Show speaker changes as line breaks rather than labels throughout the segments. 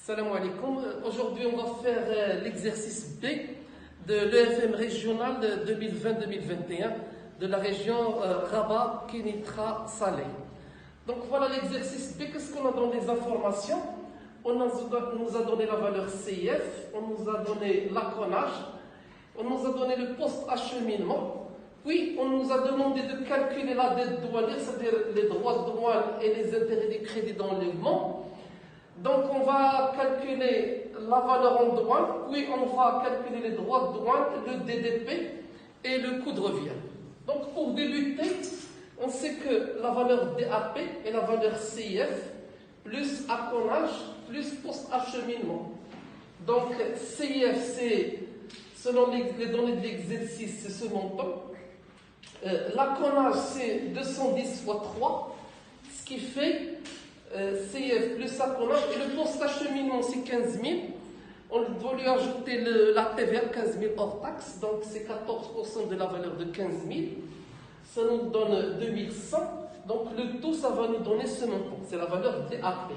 Salam alaikum. Aujourd'hui, on va faire l'exercice B de l'EFM régional de 2020-2021 de la région Rabat, Kénitra, Salé. Donc voilà l'exercice B. Qu'est-ce qu'on a dans les informations? On nous a donné la valeur CIF, on nous a donné l'accolage, on nous a donné le poste acheminement, puis on nous a demandé de calculer la dette douanière, c'est-à-dire les droits de douane et les intérêts des crédits d'enlèvement. Donc on va calculer la valeur en douane, puis on va calculer les droits de douane, le DDP et le coût de revient. Donc pour débuter, on sait que la valeur DAP est la valeur CIF, plus accolage, plus post-acheminement. Donc CIF, c'est, selon les données de l'exercice, c'est ce montant. L'accolage, c'est 210 fois 3, ce qui fait CIF plus accolage. Et le post-acheminement, c'est 15 000. On doit lui ajouter la TVA, 15 000 hors taxe, donc c'est 14% de la valeur de 15 000. Ça nous donne 2100. Donc le tout, ça va nous donner ce montant, c'est la valeur DAP.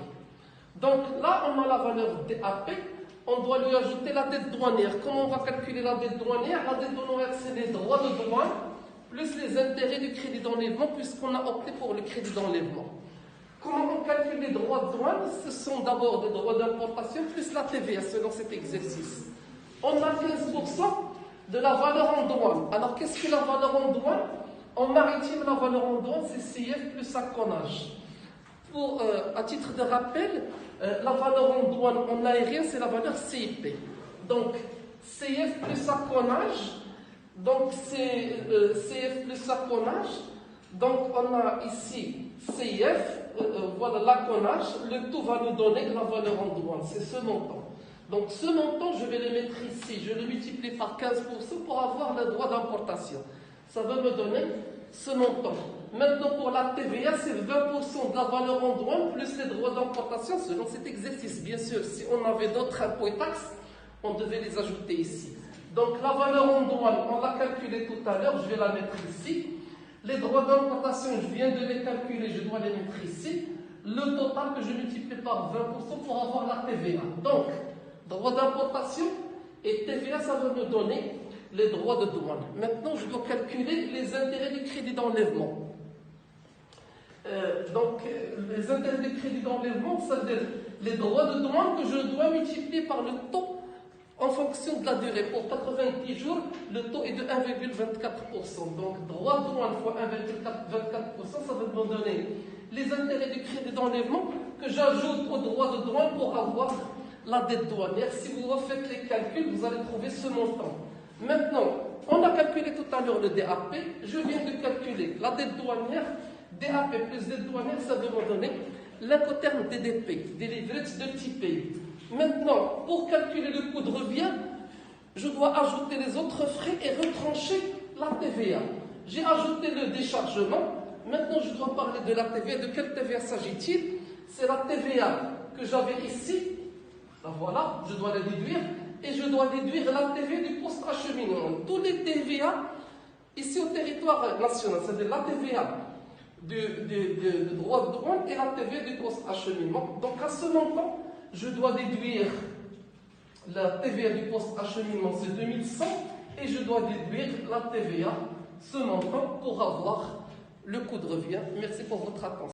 Donc là, on a la valeur DAP, on doit lui ajouter la dette douanière. Comment on va calculer la dette douanière? La dette douanière, c'est les droits de douane, plus les intérêts du crédit d'enlèvement, puisqu'on a opté pour le crédit d'enlèvement. Comment on calcule les droits de douane? Ce sont d'abord des droits d'importation, plus la TVA, selon cet exercice. On a 15% de la valeur en douane. Alors, qu'est-ce que la valeur en douane? En maritime, la valeur en douane, c'est CIF plus accolage. À titre de rappel, la valeur en douane en aérien, c'est la valeur CIP. Donc, CIF plus accolage, donc c'est CIF plus accolage. Donc, on a ici CIF, voilà l'accolage, le tout va nous donner la valeur en douane, c'est ce montant. Donc, ce montant, je vais le mettre ici, je le multiplie par 15% pour avoir le droit d'importation. Ça va me donner ce montant. Maintenant, pour la TVA, c'est 20% de la valeur en douane plus les droits d'importation selon cet exercice. Bien sûr, si on avait d'autres impôts et taxes, on devait les ajouter ici. Donc, la valeur en douane, on l'a calculée tout à l'heure, je vais la mettre ici. Les droits d'importation, je viens de les calculer, je dois les mettre ici. Le total que je multiplie par 20% pour avoir la TVA. Donc, droits d'importation et TVA, ça va me donner les droits de douane. Maintenant, je dois calculer les intérêts du crédit d'enlèvement. Les intérêts du crédit d'enlèvement, c'est-à-dire les droits de douane que je dois multiplier par le taux en fonction de la durée. Pour 90 jours, le taux est de 1,24%. Donc, droit de douane fois 1,24%, ça va me donner les intérêts du crédit d'enlèvement que j'ajoute aux droits de douane pour avoir la dette douanière. Si vous refaites les calculs, vous allez trouver ce montant. Maintenant, on a calculé tout à l'heure le DAP. Je viens de calculer la dette douanière. DAP plus dette douanière, ça va me donner l'incoterm DDP, Delivered Dirty Pay. Maintenant, pour calculer le coût de revient, je dois ajouter les autres frais et retrancher la TVA. J'ai ajouté le déchargement. Maintenant, je dois parler de la TVA. De quelle TVA s'agit-il? C'est la TVA que j'avais ici. La voilà, je dois la déduire. Et je dois déduire la TVA du post-acheminement. Tous les TVA, ici au territoire national, c'est-à-dire la TVA du droit de douane et la TVA du post-acheminement. Donc, à ce montant, je dois déduire la TVA du post-acheminement, c'est 2100, et je dois déduire la TVA, ce montant, pour avoir le coût de revient. Merci pour votre attention.